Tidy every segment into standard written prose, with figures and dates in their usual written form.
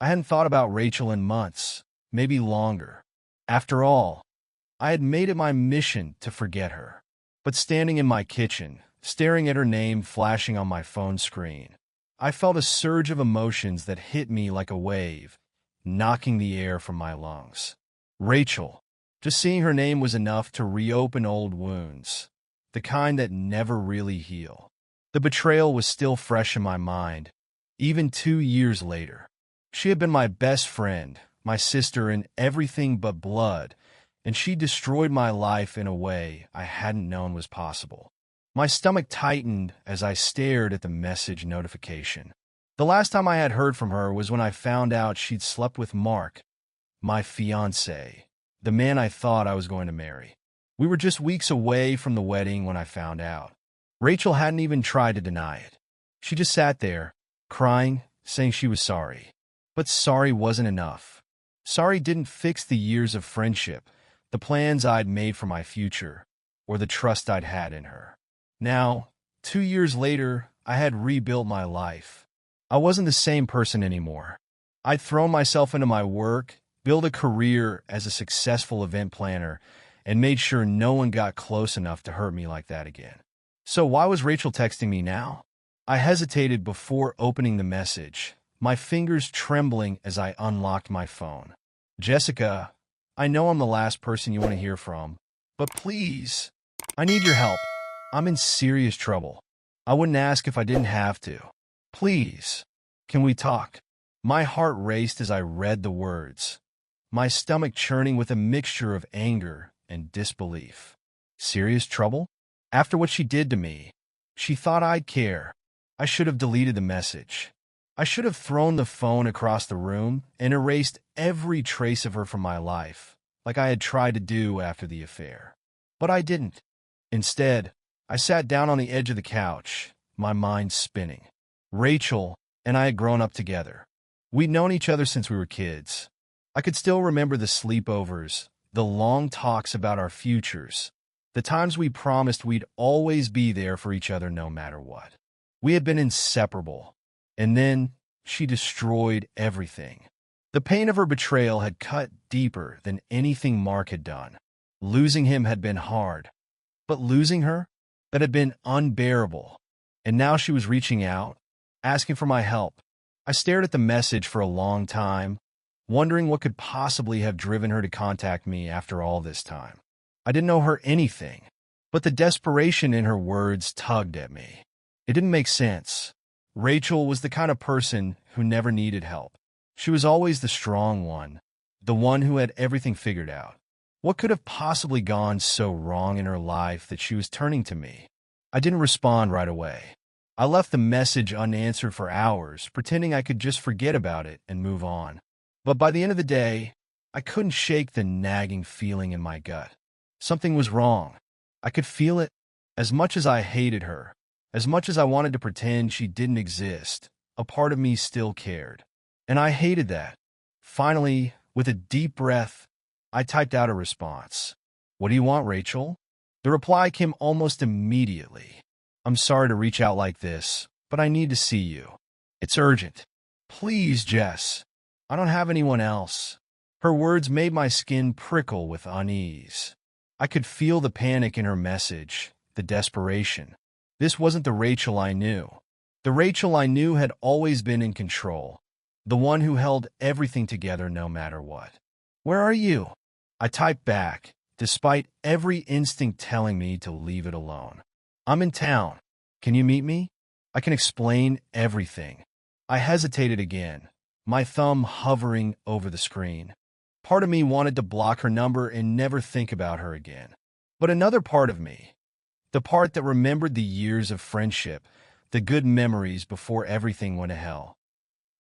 I hadn't thought about Rachel in months, maybe longer. After all, I had made it my mission to forget her. But standing in my kitchen, staring at her name flashing on my phone screen, I felt a surge of emotions that hit me like a wave, knocking the air from my lungs. Rachel. Just seeing her name was enough to reopen old wounds, the kind that never really heal. The betrayal was still fresh in my mind, even 2 years later. She had been my best friend, my sister in everything but blood, and she destroyed my life in a way I hadn't known was possible. My stomach tightened as I stared at the message notification. The last time I had heard from her was when I found out she'd slept with Mark, my fiancé, the man I thought I was going to marry. We were just weeks away from the wedding when I found out. Rachel hadn't even tried to deny it. She just sat there, crying, saying she was sorry. But sorry wasn't enough. Sorry didn't fix the years of friendship, the plans I'd made for my future, or the trust I'd had in her. Now, 2 years later, I had rebuilt my life. I wasn't the same person anymore. I'd thrown myself into my work, built a career as a successful event planner, and made sure no one got close enough to hurt me like that again. So why was Rachel texting me now? I hesitated before opening the message, my fingers trembling as I unlocked my phone. Jessica, I know I'm the last person you want to hear from, but please, I need your help. I'm in serious trouble. I wouldn't ask if I didn't have to. Please, can we talk? My heart raced as I read the words, my stomach churning with a mixture of anger and disbelief. Serious trouble? After what she did to me, she thought I'd care. I should have deleted the message. I should have thrown the phone across the room and erased every trace of her from my life, like I had tried to do after the affair. But I didn't. Instead, I sat down on the edge of the couch, my mind spinning. Rachel and I had grown up together. We'd known each other since we were kids. I could still remember the sleepovers, the long talks about our futures, the times we promised we'd always be there for each other no matter what. We had been inseparable. And then she destroyed everything. The pain of her betrayal had cut deeper than anything Mark had done. Losing him had been hard, but losing her, that had been unbearable. And now she was reaching out, asking for my help. I stared at the message for a long time, wondering what could possibly have driven her to contact me after all this time. I didn't know her anything, but the desperation in her words tugged at me. It didn't make sense. Rachel was the kind of person who never needed help. She was always the strong one, the one who had everything figured out. What could have possibly gone so wrong in her life that she was turning to me? I didn't respond right away. I left the message unanswered for hours, pretending I could just forget about it and move on. But by the end of the day, I couldn't shake the nagging feeling in my gut. Something was wrong. I could feel it. As much as I hated her, as much as I wanted to pretend she didn't exist, a part of me still cared. And I hated that. Finally, with a deep breath, I typed out a response. "What do you want, Rachel?" The reply came almost immediately. "I'm sorry to reach out like this, but I need to see you. It's urgent. Please, Jess. I don't have anyone else." Her words made my skin prickle with unease. I could feel the panic in her message, the desperation. This wasn't the Rachel I knew. The Rachel I knew had always been in control, the one who held everything together no matter what. "Where are you?" I typed back, despite every instinct telling me to leave it alone. "I'm in town. Can you meet me? I can explain everything." I hesitated again, my thumb hovering over the screen. Part of me wanted to block her number and never think about her again. But another part of me, the part that remembered the years of friendship, the good memories before everything went to hell,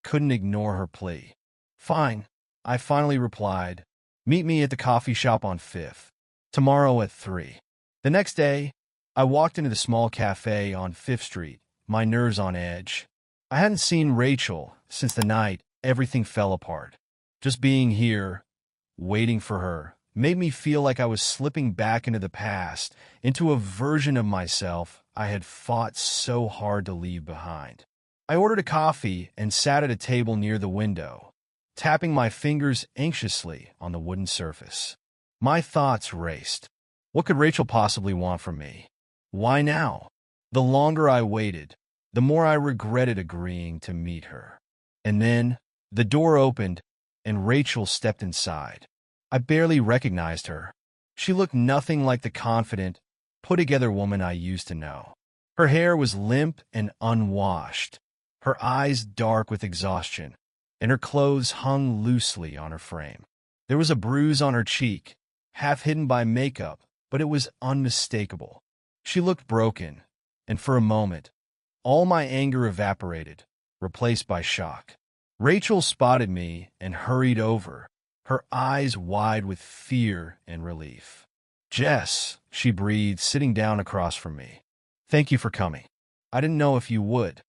couldn't ignore her plea. "Fine," I finally replied. "Meet me at the coffee shop on 5th, tomorrow at 3. The next day, I walked into the small cafe on 5th Street, my nerves on edge. I hadn't seen Rachel since the night everything fell apart. Just being here, waiting for her, made me feel like I was slipping back into the past, into a version of myself I had fought so hard to leave behind. I ordered a coffee and sat at a table near the window, tapping my fingers anxiously on the wooden surface. My thoughts raced. What could Rachel possibly want from me? Why now? The longer I waited, the more I regretted agreeing to meet her. And then, the door opened, and Rachel stepped inside. I barely recognized her. She looked nothing like the confident, put-together woman I used to know. Her hair was limp and unwashed, her eyes dark with exhaustion, and her clothes hung loosely on her frame. There was a bruise on her cheek, half hidden by makeup, but it was unmistakable. She looked broken, and for a moment, all my anger evaporated, replaced by shock. Rachel spotted me and hurried over, her eyes wide with fear and relief. "Jess," she breathed, sitting down across from me. "Thank you for coming. I didn't know if you would."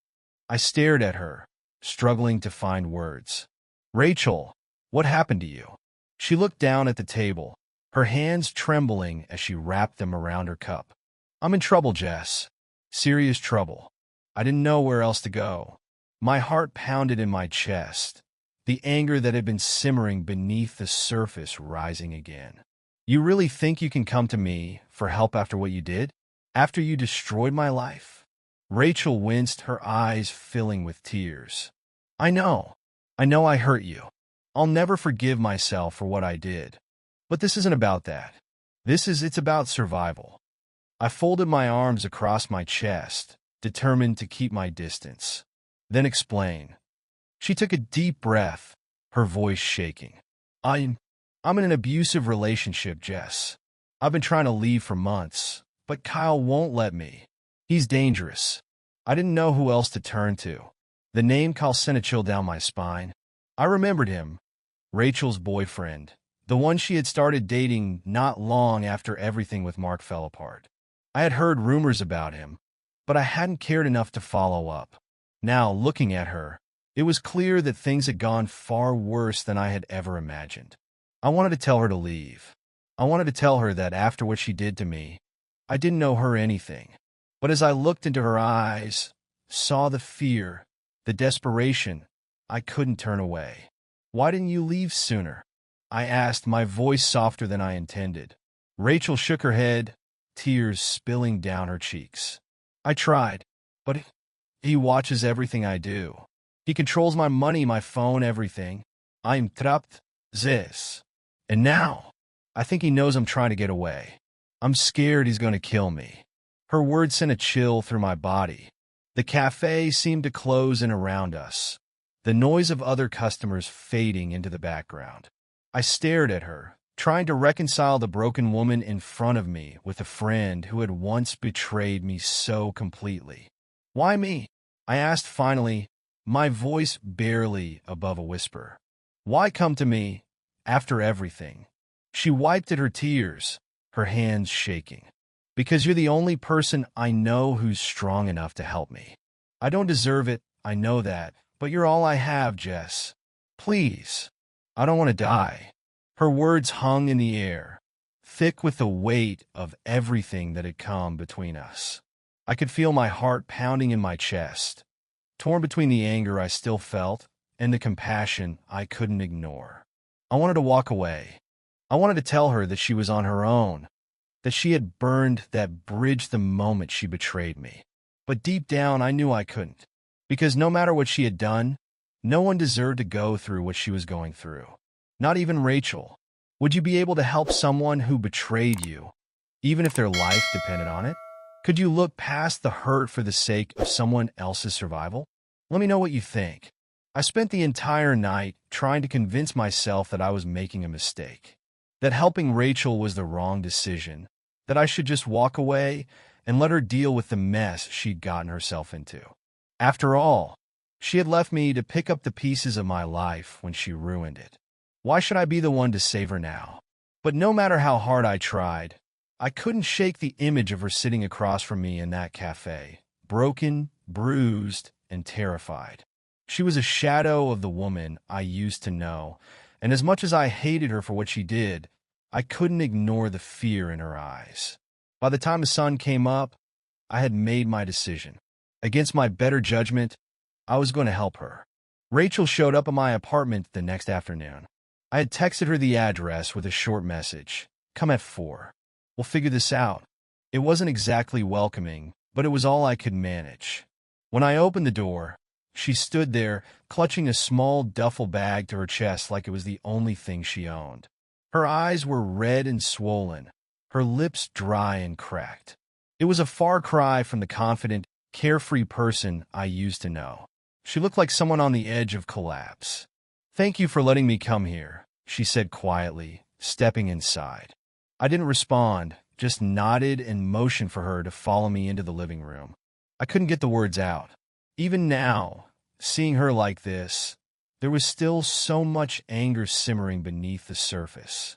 I stared at her, struggling to find words. "Rachel, what happened to you?" She looked down at the table, her hands trembling as she wrapped them around her cup. "I'm in trouble, Jess. Serious trouble. I didn't know where else to go." My heart pounded in my chest, the anger that had been simmering beneath the surface rising again. "You really think you can come to me for help after what you did? After you destroyed my life?" Rachel winced, her eyes filling with tears. I know I hurt you. I'll never forgive myself for what I did. But this isn't about that. It's about survival." I folded my arms across my chest, determined to keep my distance. "Then explain." She took a deep breath, her voice shaking. I'm in an abusive relationship, Jess. I've been trying to leave for months, but Kyle won't let me. He's dangerous. I didn't know who else to turn to. The name Kyle sent a chill down my spine. I remembered him, Rachel's boyfriend, the one she had started dating not long after everything with Mark fell apart. I had heard rumors about him, but I hadn't cared enough to follow up. Now, looking at her, it was clear that things had gone far worse than I had ever imagined. I wanted to tell her to leave. I wanted to tell her that after what she did to me, I didn't know her anything. But as I looked into her eyes, saw the fear, the desperation, I couldn't turn away. "Why didn't you leave sooner?" I asked, my voice softer than I intended. Rachel shook her head, tears spilling down her cheeks. "I tried, but he watches everything I do. He controls my money, my phone, everything. I'm trapped, this. And now, I think he knows I'm trying to get away. I'm scared he's going to kill me." Her words sent a chill through my body. The cafe seemed to close in around us, the noise of other customers fading into the background. I stared at her, trying to reconcile the broken woman in front of me with a friend who had once betrayed me so completely. "Why me?" I asked finally, my voice barely above a whisper. "Why come to me, after everything?" She wiped at her tears, her hands shaking. "Because you're the only person I know who's strong enough to help me. I don't deserve it, I know that, but you're all I have, Jess. Please, I don't want to die." Her words hung in the air, thick with the weight of everything that had come between us. I could feel my heart pounding in my chest, torn between the anger I still felt and the compassion I couldn't ignore. I wanted to walk away. I wanted to tell her that she was on her own, that she had burned that bridge the moment she betrayed me. But deep down, I knew I couldn't, because no matter what she had done, no one deserved to go through what she was going through. Not even Rachel. Would you be able to help someone who betrayed you, even if their life depended on it? Could you look past the hurt for the sake of someone else's survival? Let me know what you think. I spent the entire night trying to convince myself that I was making a mistake, that helping Rachel was the wrong decision, that I should just walk away and let her deal with the mess she'd gotten herself into. After all, she had left me to pick up the pieces of my life when she ruined it. Why should I be the one to save her now? But no matter how hard I tried, I couldn't shake the image of her sitting across from me in that cafe, broken, bruised, and terrified. She was a shadow of the woman I used to know, and as much as I hated her for what she did, I couldn't ignore the fear in her eyes. By the time the sun came up, I had made my decision. Against my better judgment, I was going to help her. Rachel showed up at my apartment the next afternoon. I had texted her the address with a short message. Come at 4. We'll figure this out. It wasn't exactly welcoming, but it was all I could manage. When I opened the door, she stood there, clutching a small duffel bag to her chest like it was the only thing she owned. Her eyes were red and swollen, her lips dry and cracked. It was a far cry from the confident, carefree person I used to know. She looked like someone on the edge of collapse. "Thank you for letting me come here," she said quietly, stepping inside. I didn't respond, just nodded and motioned for her to follow me into the living room. I couldn't get the words out. Even now, seeing her like this, there was still so much anger simmering beneath the surface.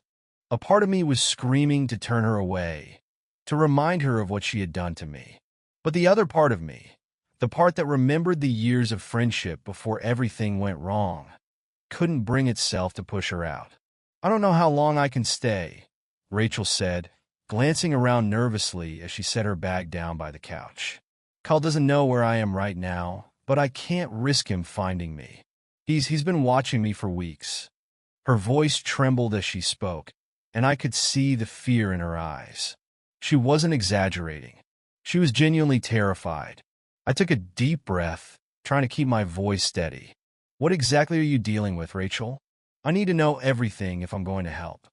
A part of me was screaming to turn her away, to remind her of what she had done to me. But the other part of me, the part that remembered the years of friendship before everything went wrong, couldn't bring itself to push her out. "I don't know how long I can stay," Rachel said, glancing around nervously as she set her bag down by the couch. "Kyle doesn't know where I am right now, but I can't risk him finding me. He's been watching me for weeks." Her voice trembled as she spoke, and I could see the fear in her eyes. She wasn't exaggerating. She was genuinely terrified. I took a deep breath, trying to keep my voice steady. "What exactly are you dealing with, Rachel? I need to know everything if I'm going to help."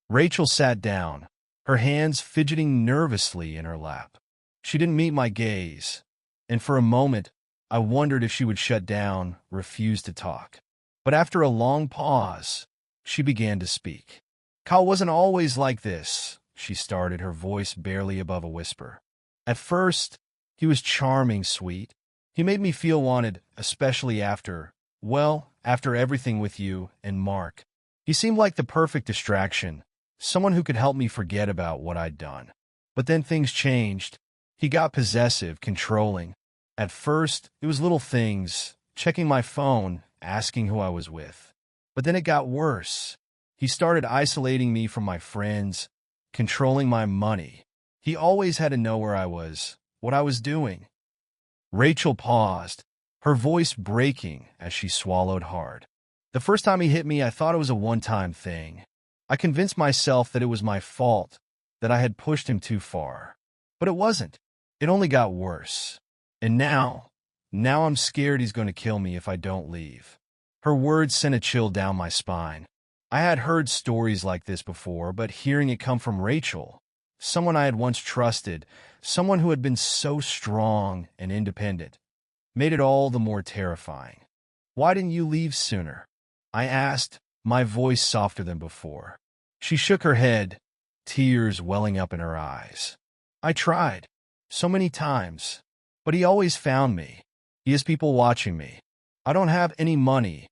Rachel sat down, her hands fidgeting nervously in her lap. She didn't meet my gaze, and for a moment, I wondered if she would shut down, refuse to talk. But after a long pause, she began to speak. "Kyle wasn't always like this," she started, her voice barely above a whisper. "At first, he was charming, sweet. He made me feel wanted, especially after everything with you and Mark. He seemed like the perfect distraction, someone who could help me forget about what I'd done. But then things changed. He got possessive, controlling. At first, it was little things, checking my phone, asking who I was with. But then it got worse. He started isolating me from my friends, controlling my money. He always had to know where I was, what I was doing." Rachel paused, her voice breaking as she swallowed hard. "The first time he hit me, I thought it was a one-time thing. I convinced myself that it was my fault, that I had pushed him too far. But it wasn't. It only got worse. And now I'm scared he's going to kill me if I don't leave." Her words sent a chill down my spine. I had heard stories like this before, but hearing it come from Rachel, someone I had once trusted, someone who had been so strong and independent, made it all the more terrifying. "Why didn't you leave sooner?" I asked, my voice softer than before. She shook her head, tears welling up in her eyes. "I tried, so many times, but he always found me. He has people watching me. I don't have any money,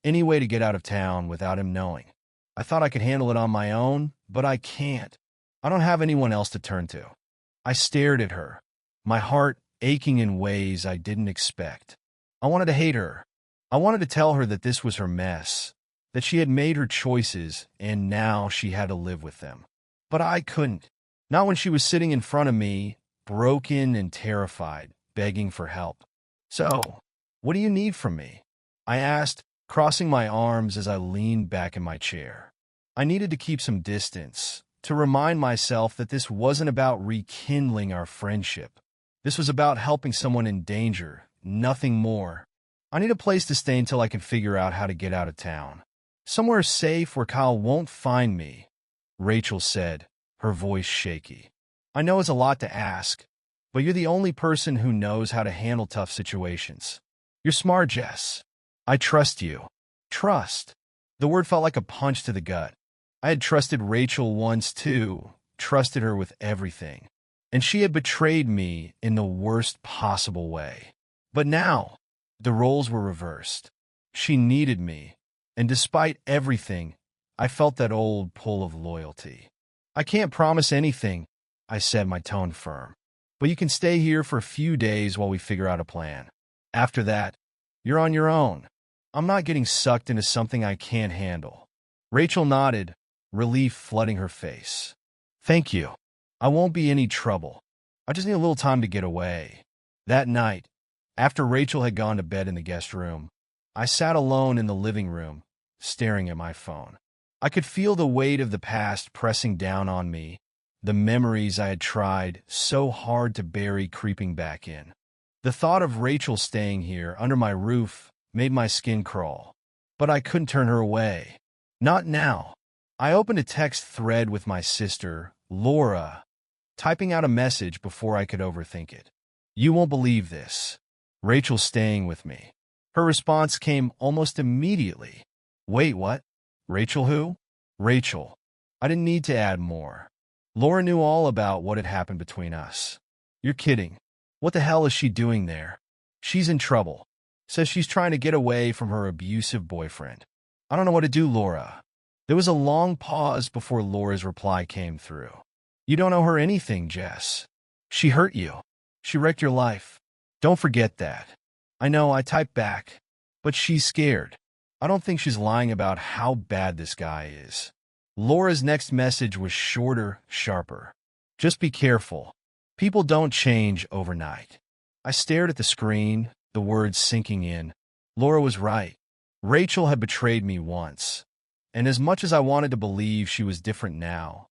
any way to get out of town without him knowing. I thought I could handle it on my own, but I can't. I don't have anyone else to turn to." I stared at her, my heart aching in ways I didn't expect. I wanted to hate her. I wanted to tell her that this was her mess, that she had made her choices and now she had to live with them. But I couldn't. Not when she was sitting in front of me, broken and terrified, begging for help. "So, what do you need from me?" I asked, crossing my arms as I leaned back in my chair. I needed to keep some distance, to remind myself that this wasn't about rekindling our friendship. This was about helping someone in danger, nothing more. "I need a place to stay until I can figure out how to get out of town. Somewhere safe where Kyle won't find me," Rachel said, her voice shaky. "I know it's a lot to ask, but you're the only person who knows how to handle tough situations. You're smart, Jess. I trust you." Trust. The word felt like a punch to the gut. I had trusted Rachel once too, trusted her with everything. And she had betrayed me in the worst possible way. But now, the roles were reversed. She needed me, and despite everything, I felt that old pull of loyalty. "I can't promise anything," I said, my tone firm. "But you can stay here for a few days while we figure out a plan. After that, you're on your own. I'm not getting sucked into something I can't handle." Rachel nodded, relief flooding her face. "Thank you. I won't be any trouble. I just need a little time to get away." That night, after Rachel had gone to bed in the guest room, I sat alone in the living room, staring at my phone. I could feel the weight of the past pressing down on me, the memories I had tried so hard to bury creeping back in. The thought of Rachel staying here under my roof made my skin crawl. But I couldn't turn her away. Not now. I opened a text thread with my sister, Laura, typing out a message before I could overthink it. "You won't believe this. Rachel's staying with me." Her response came almost immediately. "Wait, what? Rachel who?" "Rachel." I didn't need to add more. Laura knew all about what had happened between us. "You're kidding. What the hell is she doing there?" "She's in trouble. Says she's trying to get away from her abusive boyfriend." "I don't know what to do, Laura." There was a long pause before Laura's reply came through. "You don't owe her anything, Jess. She hurt you. She wrecked your life. Don't forget that." "I know," I typed back. "But she's scared. I don't think she's lying about how bad this guy is." Laura's next message was shorter, sharper. "Just be careful. People don't change overnight." I stared at the screen, the words sinking in. Laura was right. Rachel had betrayed me once. And as much as I wanted to believe she was different now,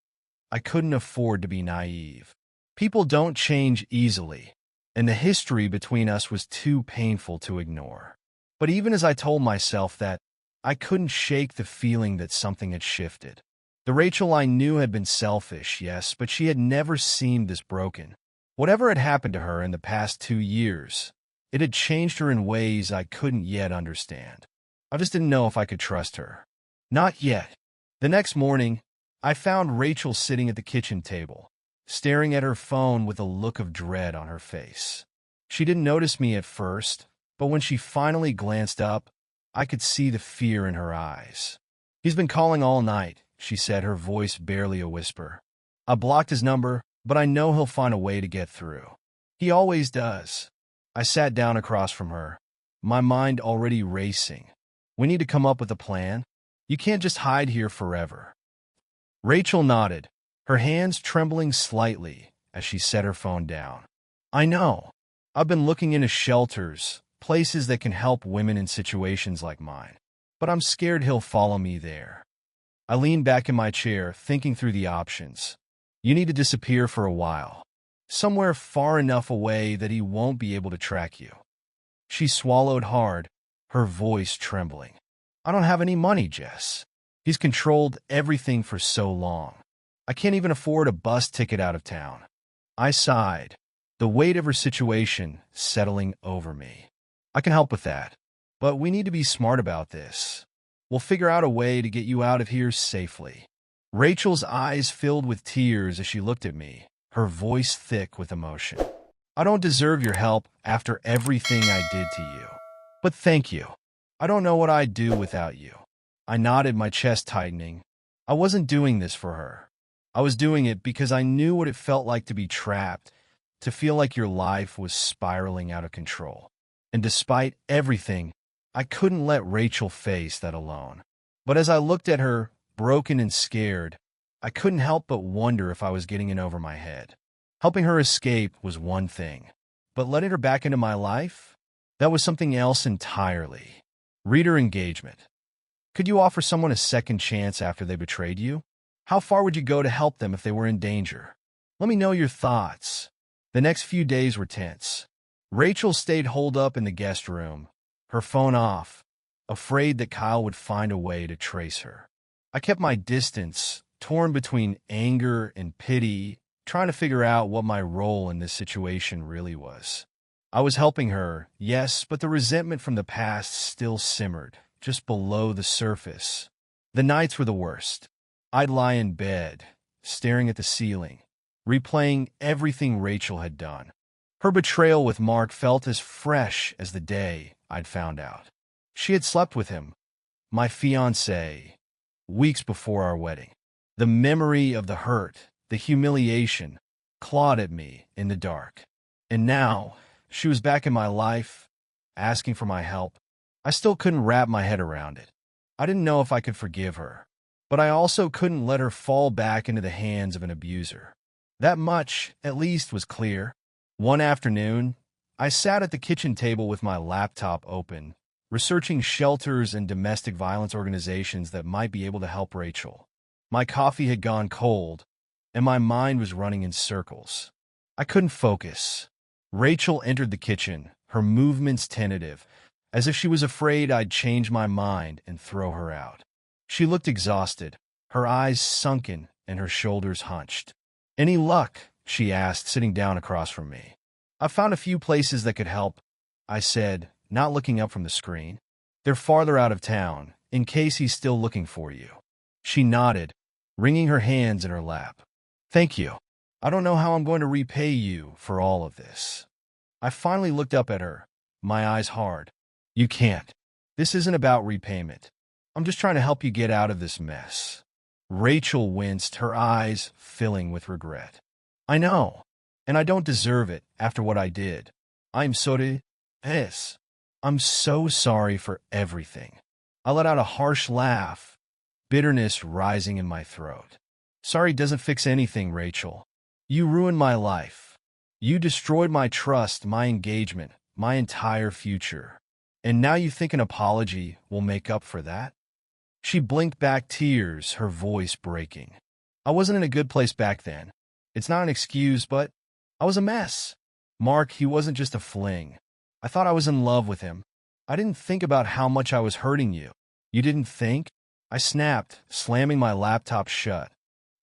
I couldn't afford to be naive. People don't change easily, and the history between us was too painful to ignore. But even as I told myself that, I couldn't shake the feeling that something had shifted. The Rachel I knew had been selfish, yes, but she had never seemed this broken. Whatever had happened to her in the past 2 years, it had changed her in ways I couldn't yet understand. I just didn't know if I could trust her. Not yet. The next morning, I found Rachel sitting at the kitchen table, staring at her phone with a look of dread on her face. She didn't notice me at first, but when she finally glanced up, I could see the fear in her eyes. "He's been calling all night," she said, her voice barely a whisper. "I blocked his number, but I know he'll find a way to get through. He always does." I sat down across from her, my mind already racing. "We need to come up with a plan. You can't just hide here forever." Rachel nodded, her hands trembling slightly as she set her phone down. "I know. I've been looking into shelters, places that can help women in situations like mine. But I'm scared he'll follow me there." I leaned back in my chair, thinking through the options. "You need to disappear for a while. Somewhere far enough away that he won't be able to track you." She swallowed hard, her voice trembling. "I don't have any money, Jess. He's controlled everything for so long. I can't even afford a bus ticket out of town." I sighed, the weight of her situation settling over me. "I can help with that, but we need to be smart about this. We'll figure out a way to get you out of here safely." Rachel's eyes filled with tears as she looked at me, her voice thick with emotion. "I don't deserve your help after everything I did to you. But thank you. I don't know what I'd do without you." I nodded, my chest tightening. I wasn't doing this for her. I was doing it because I knew what it felt like to be trapped, to feel like your life was spiraling out of control. And despite everything, I couldn't let Rachel face that alone. But as I looked at her, broken and scared, I couldn't help but wonder if I was getting in over my head. Helping her escape was one thing, but letting her back into my life? That was something else entirely. Reader engagement. Could you offer someone a second chance after they betrayed you? How far would you go to help them if they were in danger? Let me know your thoughts. The next few days were tense. Rachel stayed holed up in the guest room, her phone off, afraid that Kyle would find a way to trace her. I kept my distance, torn between anger and pity, trying to figure out what my role in this situation really was. I was helping her, yes, but the resentment from the past still simmered, just below the surface. The nights were the worst. I'd lie in bed, staring at the ceiling, replaying everything Rachel had done. Her betrayal with Mark felt as fresh as the day I'd found out. She had slept with him, my fiancé, weeks before our wedding. The memory of the hurt, the humiliation, clawed at me in the dark. And now, she was back in my life, asking for my help. I still couldn't wrap my head around it. I didn't know if I could forgive her, but I also couldn't let her fall back into the hands of an abuser. That much, at least, was clear. One afternoon, I sat at the kitchen table with my laptop open, researching shelters and domestic violence organizations that might be able to help Rachel. My coffee had gone cold, and my mind was running in circles. I couldn't focus. Rachel entered the kitchen, her movements tentative, as if she was afraid I'd change my mind and throw her out. She looked exhausted, her eyes sunken and her shoulders hunched. "Any luck?" she asked, sitting down across from me. "I've found a few places that could help," I said, not looking up from the screen. "They're farther out of town, in case he's still looking for you." She nodded, wringing her hands in her lap. "Thank you. I don't know how I'm going to repay you for all of this." I finally looked up at her, my eyes hard. "You can't. This isn't about repayment. I'm just trying to help you get out of this mess." Rachel winced, her eyes filling with regret. "I know, and I don't deserve it after what I did. I'm sorry. Yes. I'm so sorry for everything." I let out a harsh laugh, bitterness rising in my throat. "Sorry doesn't fix anything, Rachel. You ruined my life. You destroyed my trust, my engagement, my entire future. And now you think an apology will make up for that?" She blinked back, tears, her voice breaking. "I wasn't in a good place back then. It's not an excuse, but I was a mess. Mark, he wasn't just a fling. I thought I was in love with him. I didn't think about how much I was hurting you." "You didn't think?" I snapped, slamming my laptop shut.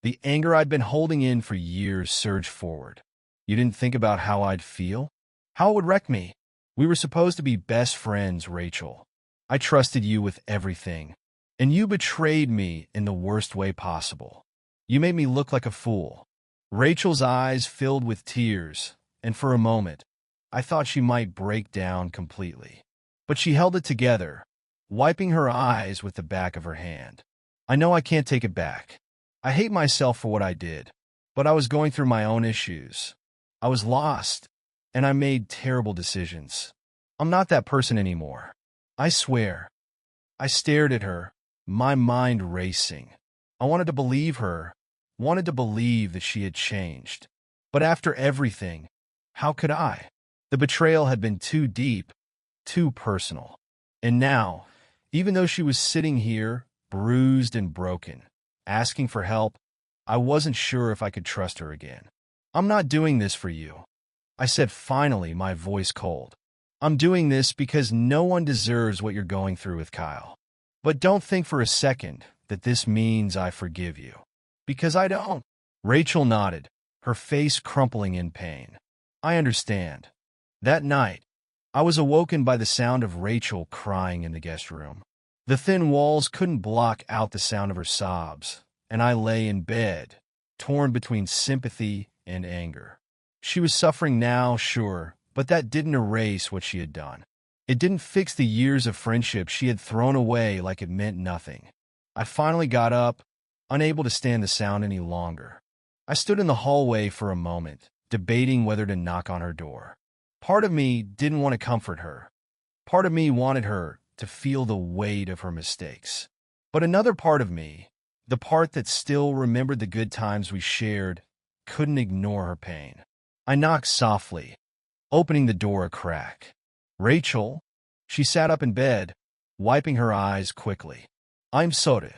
The anger I'd been holding in for years surged forward. "You didn't think about how I'd feel? How it would wreck me? We were supposed to be best friends, Rachel. I trusted you with everything. And you betrayed me in the worst way possible. You made me look like a fool." Rachel's eyes filled with tears, and for a moment, I thought she might break down completely. But she held it together, wiping her eyes with the back of her hand. "I know I can't take it back. I hate myself for what I did, but I was going through my own issues. I was lost, and I made terrible decisions. I'm not that person anymore. I swear." I stared at her, my mind racing. I wanted to believe her, wanted to believe that she had changed. But after everything, how could I? The betrayal had been too deep, too personal. And now, even though she was sitting here, bruised and broken, asking for help, I wasn't sure if I could trust her again. "I'm not doing this for you," I said finally, my voice cold. "I'm doing this because no one deserves what you're going through with Kyle. But don't think for a second that this means I forgive you. Because I don't." Rachel nodded, her face crumpling in pain. "I understand." That night, I was awoken by the sound of Rachel crying in the guest room. The thin walls couldn't block out the sound of her sobs, and I lay in bed, torn between sympathy and anger. She was suffering now, sure, but that didn't erase what she had done. It didn't fix the years of friendship she had thrown away like it meant nothing. I finally got up, unable to stand the sound any longer. I stood in the hallway for a moment, debating whether to knock on her door. Part of me didn't want to comfort her. Part of me wanted her to feel the weight of her mistakes. But another part of me, the part that still remembered the good times we shared, couldn't ignore her pain. I knocked softly, opening the door a crack. "Rachel?" She sat up in bed, wiping her eyes quickly. "I'm sorry.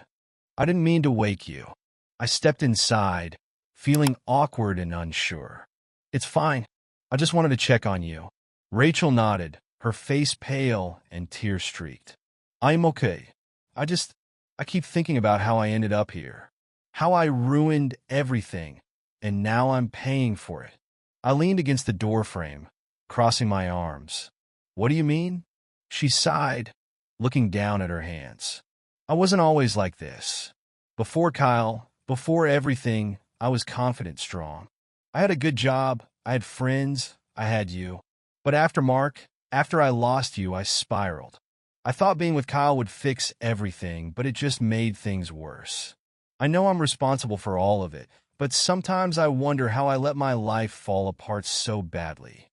I didn't mean to wake you." I stepped inside, feeling awkward and unsure. "It's fine. I just wanted to check on you." Rachel nodded, her face pale and tear-streaked. "I'm okay. I keep thinking about how I ended up here. How I ruined everything, and now I'm paying for it." I leaned against the doorframe, crossing my arms. "What do you mean?" She sighed, looking down at her hands. "I wasn't always like this. Before Kyle, before everything, I was confident, strong. I had a good job, I had friends, I had you. But after Mark, after I lost you, I spiraled. I thought being with Kyle would fix everything, but it just made things worse. I know I'm responsible for all of it, but sometimes I wonder how I let my life fall apart so badly."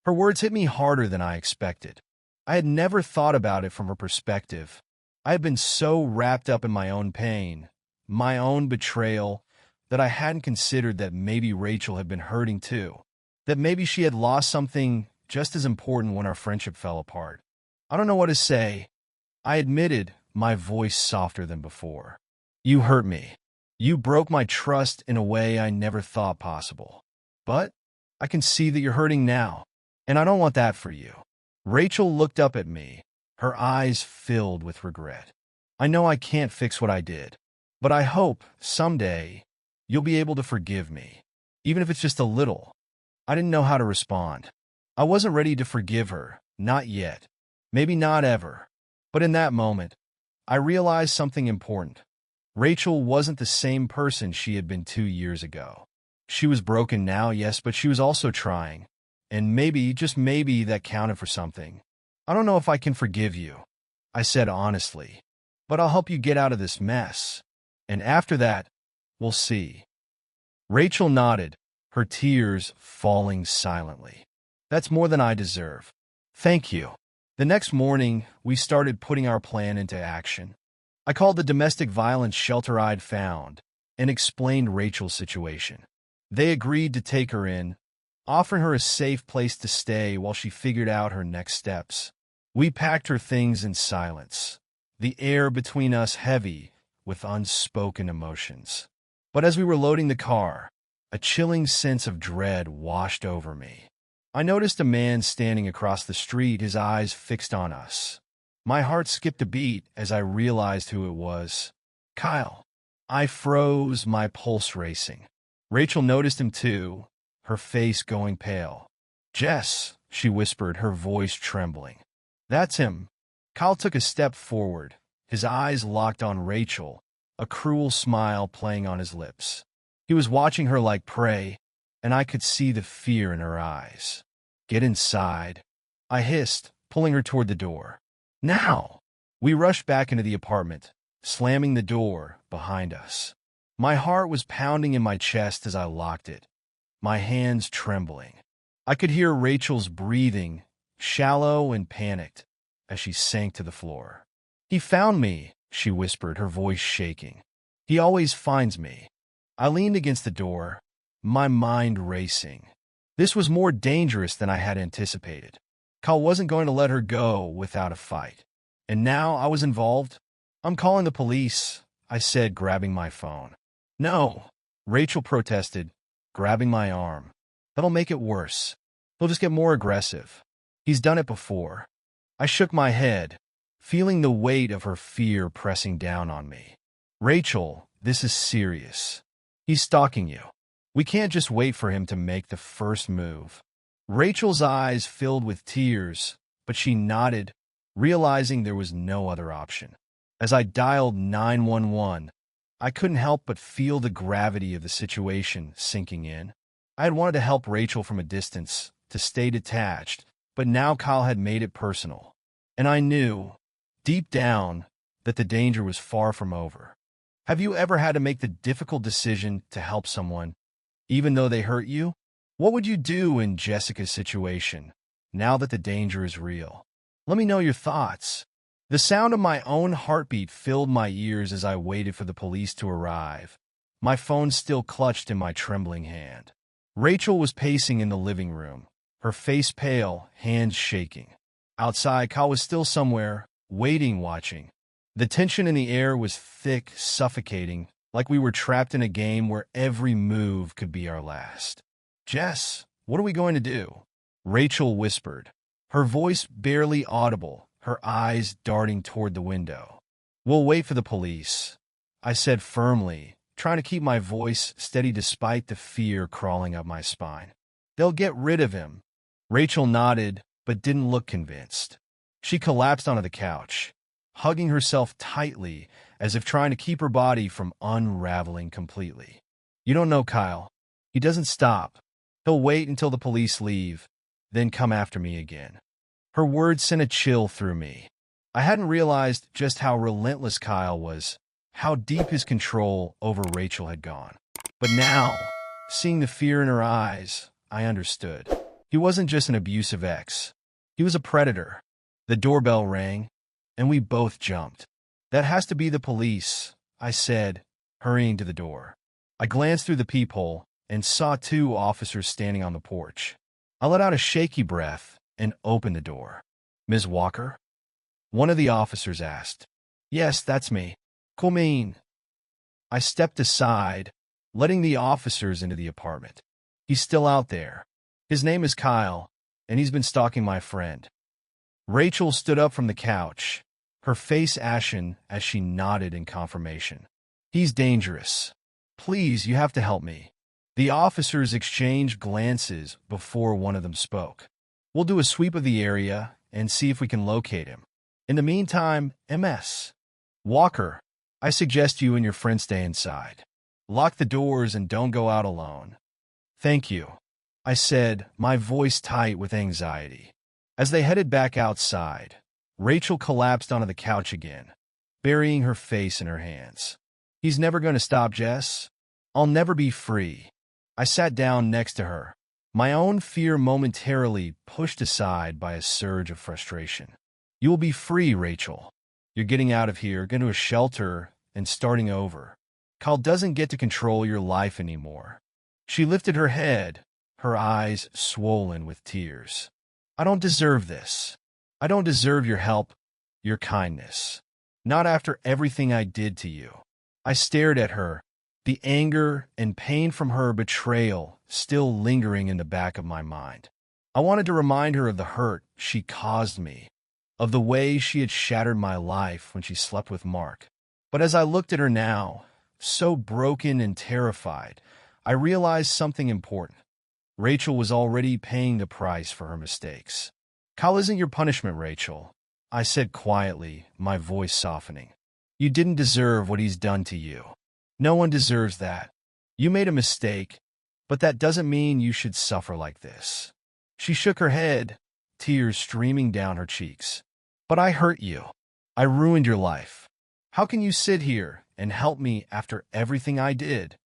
Her words hit me harder than I expected. I had never thought about it from her perspective. I had been so wrapped up in my own pain, my own betrayal, that I hadn't considered that maybe Rachel had been hurting too. That maybe she had lost something just as important when our friendship fell apart. I don't know what to say, I admitted, my voice softer than before. You hurt me. You broke my trust in a way I never thought possible. But I can see that you're hurting now, and I don't want that for you. Rachel looked up at me, her eyes filled with regret. I know I can't fix what I did, but I hope someday you'll be able to forgive me, even if it's just a little. I didn't know how to respond. I wasn't ready to forgive her, not yet, maybe not ever. But in that moment, I realized something important. Rachel wasn't the same person she had been 2 years ago. She was broken now, yes, but she was also trying. And maybe, just maybe, that counted for something. I don't know if I can forgive you, I said honestly, but I'll help you get out of this mess. And after that, we'll see. Rachel nodded, her tears falling silently. That's more than I deserve. Thank you. The next morning, we started putting our plan into action. I called the domestic violence shelter I'd found and explained Rachel's situation. They agreed to take her in, offering her a safe place to stay while she figured out her next steps. We packed her things in silence, the air between us heavy with unspoken emotions. But as we were loading the car, a chilling sense of dread washed over me. I noticed a man standing across the street, his eyes fixed on us. My heart skipped a beat as I realized who it was. Kyle. I froze, my pulse racing. Rachel noticed him too, her face going pale. Jess, she whispered, her voice trembling. That's him. Kyle took a step forward, his eyes locked on Rachel, a cruel smile playing on his lips. He was watching her like prey, and I could see the fear in her eyes. Get inside, I hissed, pulling her toward the door. Now! We rushed back into the apartment, slamming the door behind us. My heart was pounding in my chest as I locked it, my hands trembling. I could hear Rachel's breathing, shallow and panicked, as she sank to the floor. He found me, she whispered, her voice shaking. He always finds me. I leaned against the door, my mind racing. This was more dangerous than I had anticipated. Kyle wasn't going to let her go without a fight. And now I was involved. I'm calling the police, I said, grabbing my phone. No, Rachel protested, grabbing my arm. That'll make it worse. He'll just get more aggressive. He's done it before. I shook my head, feeling the weight of her fear pressing down on me. Rachel, this is serious. He's stalking you. We can't just wait for him to make the first move. Rachel's eyes filled with tears, but she nodded, realizing there was no other option. As I dialed 911, I couldn't help but feel the gravity of the situation sinking in. I had wanted to help Rachel from a distance, to stay detached, but now Kyle had made it personal. And I knew, deep down, that the danger was far from over. Have you ever had to make the difficult decision to help someone, even though they hurt you? What would you do in Jessica's situation, now that the danger is real? Let me know your thoughts. The sound of my own heartbeat filled my ears as I waited for the police to arrive, my phone still clutched in my trembling hand. Rachel was pacing in the living room, her face pale, hands shaking. Outside, Kyle was still somewhere, waiting, watching. The tension in the air was thick, suffocating, like we were trapped in a game where every move could be our last. Jess, what are we going to do? Rachel whispered, her voice barely audible, her eyes darting toward the window. We'll wait for the police, I said firmly, trying to keep my voice steady despite the fear crawling up my spine. They'll get rid of him. Rachel nodded, but didn't look convinced. She collapsed onto the couch, hugging herself tightly as if trying to keep her body from unraveling completely. You don't know Kyle. He doesn't stop. He'll wait until the police leave, then come after me again. Her words sent a chill through me. I hadn't realized just how relentless Kyle was, how deep his control over Rachel had gone. But now, seeing the fear in her eyes, I understood. He wasn't just an abusive ex. He was a predator. The doorbell rang, and we both jumped. That has to be the police, I said, hurrying to the door. I glanced through the peephole and saw 2 officers standing on the porch. I let out a shaky breath and opened the door. Ms. Walker? One of the officers asked. Yes, that's me. Come in. I stepped aside, letting the officers into the apartment. He's still out there. His name is Kyle, and he's been stalking my friend. Rachel stood up from the couch, her face ashen as she nodded in confirmation. He's dangerous. Please, you have to help me. The officers exchanged glances before one of them spoke. We'll do a sweep of the area and see if we can locate him. In the meantime, MS. Walker, I suggest you and your friend stay inside. Lock the doors and don't go out alone. Thank you, I said, my voice tight with anxiety. As they headed back outside, Rachel collapsed onto the couch again, burying her face in her hands. He's never going to stop, Jess. I'll never be free. I sat down next to her, my own fear momentarily pushed aside by a surge of frustration. You will be free, Rachel. You're getting out of here, going to a shelter, and starting over. Kyle doesn't get to control your life anymore. She lifted her head, her eyes swollen with tears. I don't deserve this. I don't deserve your help, your kindness. Not after everything I did to you. I stared at her, the anger and pain from her betrayal still lingering in the back of my mind. I wanted to remind her of the hurt she caused me, of the way she had shattered my life when she slept with Mark. But as I looked at her now, so broken and terrified, I realized something important. Rachel was already paying the price for her mistakes. Kyle isn't your punishment, Rachel, I said quietly, my voice softening. You didn't deserve what he's done to you. No one deserves that. You made a mistake, but that doesn't mean you should suffer like this. She shook her head, tears streaming down her cheeks. But I hurt you. I ruined your life. How can you sit here and help me after everything I did?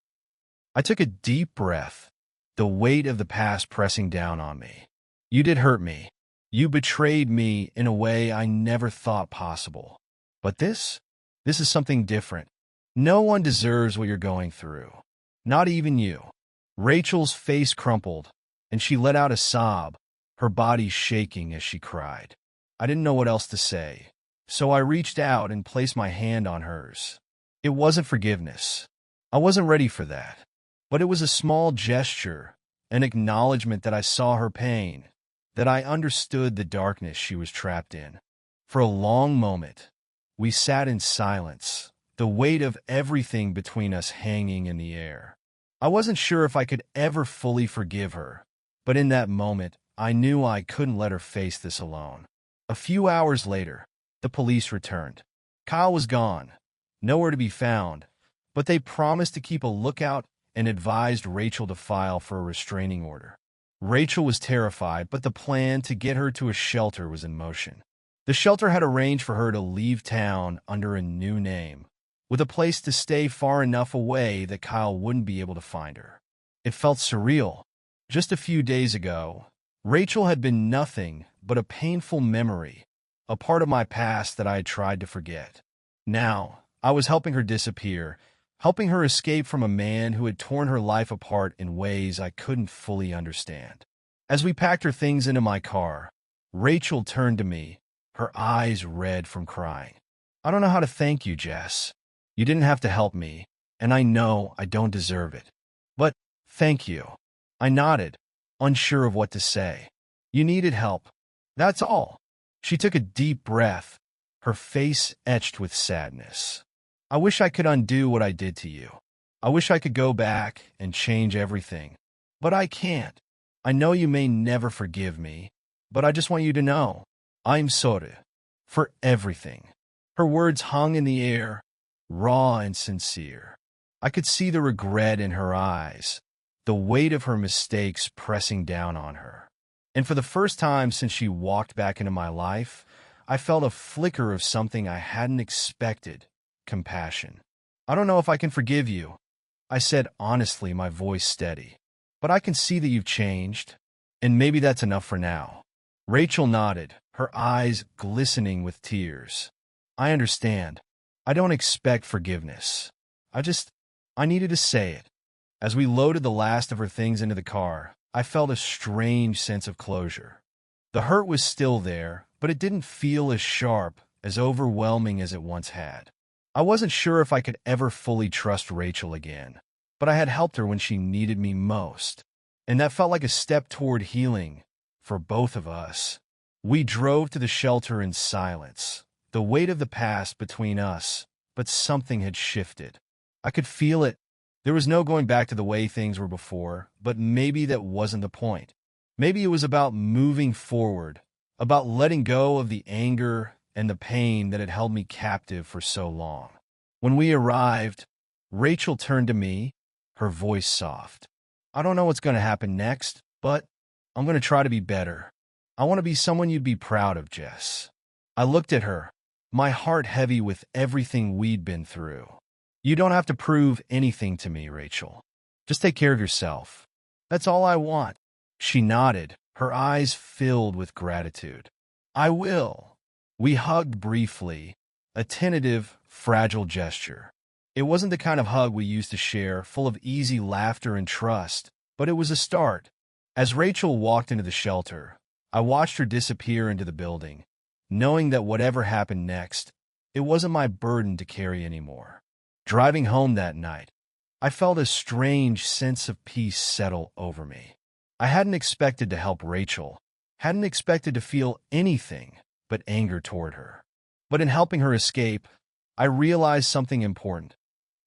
I took a deep breath, the weight of the past pressing down on me. You did hurt me. You betrayed me in a way I never thought possible. But this is something different. No one deserves what you're going through. Not even you. Rachel's face crumpled, and she let out a sob, her body shaking as she cried. I didn't know what else to say, so I reached out and placed my hand on hers. It wasn't forgiveness. I wasn't ready for that. But it was a small gesture, an acknowledgement that I saw her pain, that I understood the darkness she was trapped in. For a long moment, we sat in silence, the weight of everything between us hanging in the air. I wasn't sure if I could ever fully forgive her, but in that moment, I knew I couldn't let her face this alone. A few hours later, the police returned. Kyle was gone, nowhere to be found, but they promised to keep a lookout and advised Rachel to file for a restraining order. Rachel was terrified, but the plan to get her to a shelter was in motion. The shelter had arranged for her to leave town under a new name, with a place to stay far enough away that Kyle wouldn't be able to find her. It felt surreal. Just a few days ago, Rachel had been nothing but a painful memory, a part of my past that I had tried to forget. Now, I was helping her disappear, helping her escape from a man who had torn her life apart in ways I couldn't fully understand. As we packed her things into my car, Rachel turned to me, her eyes red from crying. I don't know how to thank you, Jess. You didn't have to help me, and I know I don't deserve it. But thank you. I nodded, unsure of what to say. You needed help. That's all. She took a deep breath, her face etched with sadness. I wish I could undo what I did to you. I wish I could go back and change everything. But I can't. I know you may never forgive me, but I just want you to know, I'm sorry for everything. Her words hung in the air, raw and sincere. I could see the regret in her eyes, the weight of her mistakes pressing down on her. And for the first time since she walked back into my life, I felt a flicker of something I hadn't expected, compassion. I don't know if I can forgive you, I said honestly, my voice steady. But I can see that you've changed, and maybe that's enough for now. Rachel nodded, her eyes glistening with tears. I understand. I don't expect forgiveness. I needed to say it. As we loaded the last of her things into the car, I felt a strange sense of closure. The hurt was still there, but it didn't feel as sharp, as overwhelming as it once had. I wasn't sure if I could ever fully trust Rachel again, but I had helped her when she needed me most, and that felt like a step toward healing for both of us. We drove to the shelter in silence, the weight of the past between us, but something had shifted. I could feel it. There was no going back to the way things were before, but maybe that wasn't the point. Maybe it was about moving forward, about letting go of the anger and the pain that had held me captive for so long. When we arrived, Rachel turned to me, her voice soft. "I don't know what's going to happen next, but I'm going to try to be better. I want to be someone you'd be proud of, Jess." I looked at her, my heart heavy with everything we'd been through. "You don't have to prove anything to me, Rachel. Just take care of yourself. That's all I want." She nodded, her eyes filled with gratitude. "I will." We hugged briefly, a tentative, fragile gesture. It wasn't the kind of hug we used to share, full of easy laughter and trust, but it was a start. As Rachel walked into the shelter, I watched her disappear into the building, knowing that whatever happened next, it wasn't my burden to carry anymore. Driving home that night, I felt a strange sense of peace settle over me. I hadn't expected to help Rachel, hadn't expected to feel anything but anger toward her. But in helping her escape, I realized something important.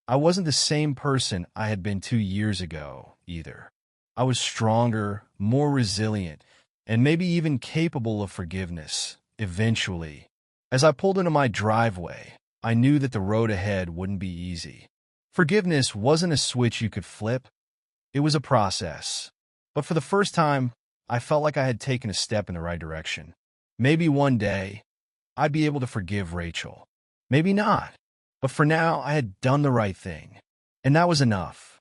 I wasn't the same person I had been 2 years ago, either. I was stronger, more resilient, and maybe even capable of forgiveness, eventually. As I pulled into my driveway, I knew that the road ahead wouldn't be easy. Forgiveness wasn't a switch you could flip. It was a process. But for the first time, I felt like I had taken a step in the right direction. Maybe one day, I'd be able to forgive Rachel. Maybe not. But for now, I had done the right thing. And that was enough.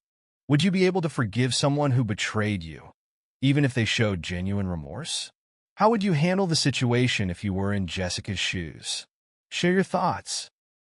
Would you be able to forgive someone who betrayed you, even if they showed genuine remorse? How would you handle the situation if you were in Jessica's shoes? Share your thoughts.